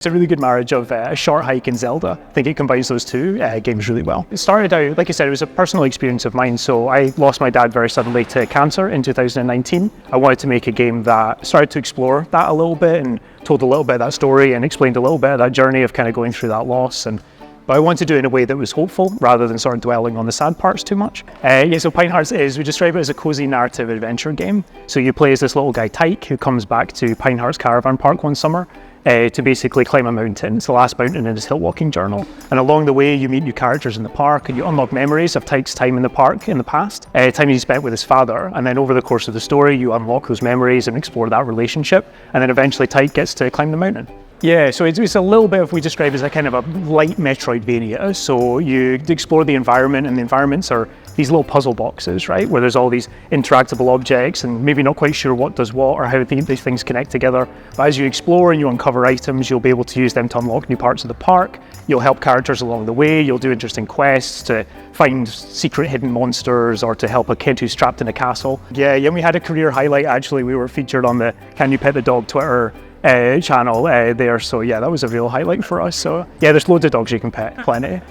It's a really good marriage of a short hike and Zelda. I think it combines those two games really well. It started out, like I said, it was a personal experience of mine. So I lost my dad very suddenly to cancer in 2019. I wanted to make a game that started to explore that a little bit and told a little bit of that story and explained a little bit of that journey of kind of going through that loss. But I wanted to do it in a way that was hopeful rather than sort of dwelling on the sad parts too much. So Pine Hearts we describe it as a cozy narrative adventure game. So you play as this little guy Tyke who comes back to Pine Hearts Caravan Park one summer to basically climb a mountain. It's the last mountain in his hill walking journal. And along the way you meet new characters in the park and you unlock memories of Tyke's time in the park in the past, time he spent with his father. And then over the course of the story you unlock those memories and explore that relationship. And then eventually Tyke gets to climb the mountain. Yeah, so it's a little bit of we describe as a kind of a light Metroidvania. So you explore the environment, and the environments are these little puzzle boxes, right? Where there's all these interactable objects and maybe not quite sure what does what or how these things connect together. But as you explore and you uncover items, you'll be able to use them to unlock new parts of the park. You'll help characters along the way. You'll do interesting quests to find secret hidden monsters or to help a kid who's trapped in a castle. Yeah, we had a career highlight actually. We were featured on the Can You Pet the Dog Twitter channel there, so yeah, that was a real highlight for us. So yeah, there's loads of dogs you can pet, plenty.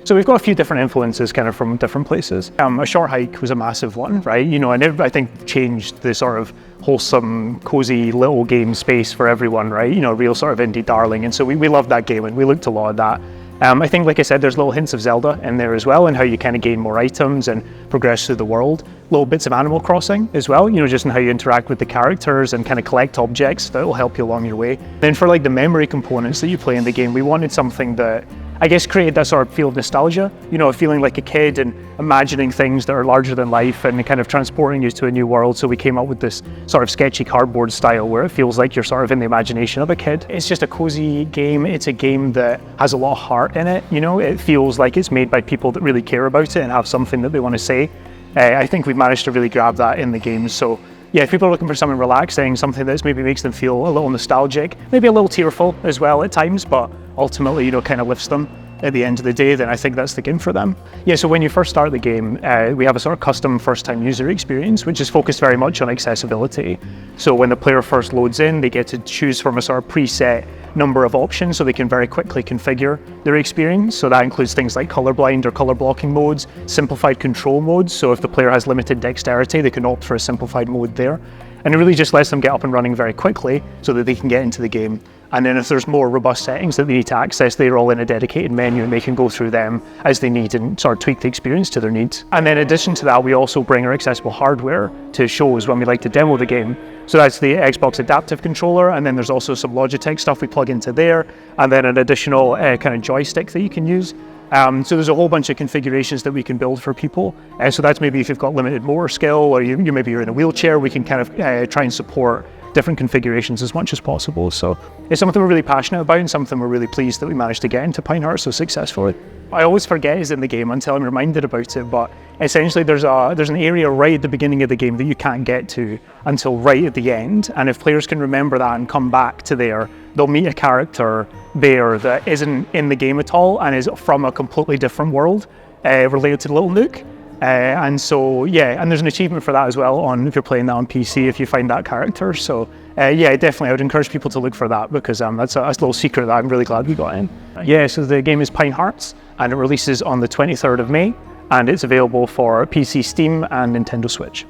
So we've got a few different influences kind of from different places. A short hike was a massive one, right? And I think changed the sort of wholesome, cozy little game space for everyone, right? Real sort of indie darling, and so we loved that game and we looked a lot at that. I think, like I said, there's little hints of Zelda in there as well, and how you kind of gain more items and progress through the world. Little bits of Animal Crossing as well, just in how you interact with the characters and kind of collect objects that will help you along your way. Then for like the memory components that you play in the game, we wanted something that I guess created that sort of feel of nostalgia, feeling like a kid and imagining things that are larger than life and kind of transporting you to a new world. So we came up with this sort of sketchy cardboard style where it feels like you're sort of in the imagination of a kid. It's just a cozy game. It's a game that has a lot of heart in it. It feels like it's made by people that really care about it and have something that they want to say. I think we've managed to really grab that in the game. So yeah, if people are looking for something relaxing, something that maybe makes them feel a little nostalgic, maybe a little tearful as well at times, but ultimately, kind of lifts them at the end of the day, then I think that's the game for them. Yeah, so when you first start the game, we have a sort of custom first-time user experience, which is focused very much on accessibility. So when the player first loads in, they get to choose from a sort of preset number of options so they can very quickly configure their experience. So that includes things like colorblind or color blocking modes, simplified control modes. So if the player has limited dexterity, they can opt for a simplified mode there. And it really just lets them get up and running very quickly so that they can get into the game. And then if there's more robust settings that they need to access, they're all in a dedicated menu and they can go through them as they need and sort of tweak the experience to their needs. And then in addition to that, we also bring our accessible hardware to shows when we like to demo the game. So that's the Xbox Adaptive Controller, and then there's also some Logitech stuff we plug into there, and then an additional kind of joystick that you can use. So there's a whole bunch of configurations that we can build for people. So that's maybe if you've got limited motor skill or maybe you're in a wheelchair, we can kind of try and support different configurations as much as possible. So it's something we're really passionate about and something we're really pleased that we managed to get into Pine Hearts so successfully. I always forget it's in the game until I'm reminded about it, but essentially there's an area right at the beginning of the game that you can't get to until right at the end, and if players can remember that and come back to there, they'll meet a character there that isn't in the game at all and is from a completely different world related to the Little Nook. And so, yeah, and there's an achievement for that as well if you're playing that on PC, if you find that character. So, yeah, definitely, I would encourage people to look for that because that's a little secret that I'm really glad we got in. Yeah, so the game is Pine Hearts, and it releases on the 23rd of May, and it's available for PC, Steam, and Nintendo Switch.